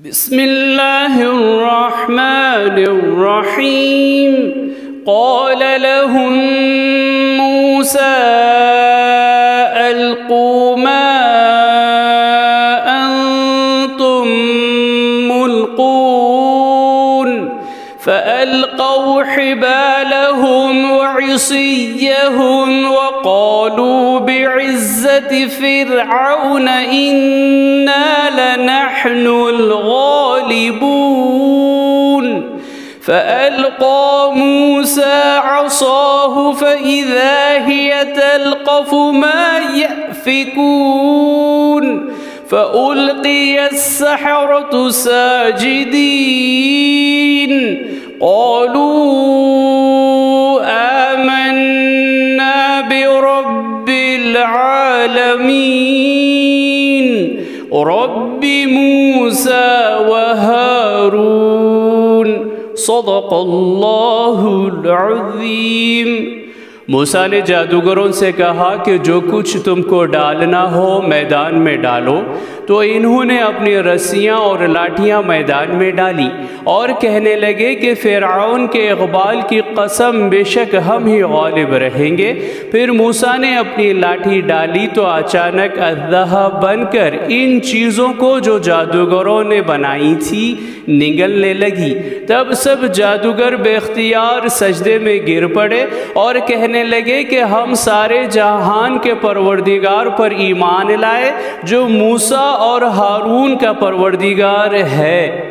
बिस्मिल्लाहिर्रहमानिर्रहीम। क़ाल लहुम मूसा अल्क़ू मा अंतुम मुल्क़ून फ़अल्क़ौ हिबालहुम वइसिय्यहुम वक़ालू बिइज़्ज़ति फ़िरऔन इन्ना लनहनुल गालिबून। फ़अल्क़ा मूसा असाहु फ़इज़ा हिय तल्क़फ़ु मा यअफ़िकून फ़उल्क़ियस्सहरतु साजिदीन क़ालू आमन्ना बिरब्बिल आलमीन रब्बि मूसा व हारून। सदक़ल्लाहुल अज़ीम। मूसा ने जादूगरों से कहा कि जो कुछ तुमको डालना हो मैदान में डालो। तो इन्होंने अपनी रस्सियाँ और लाठियाँ मैदान में डाली और कहने लगे कि फ़िरऔन के इक़बाल की कसम बेशक हम ही गालिब रहेंगे। फिर मूसा ने अपनी लाठी डाली तो अचानक अज़्ज़हा बनकर इन चीज़ों को जो जादूगरों ने बनाई थी निगलने लगी। तब सब जादूगर बेख्तियार सजदे में गिर पड़े और कहने लगे कि हम सारे जहान के परवरदिगार पर ईमान लाए जो मूसा और हारून का परवरदिगार है।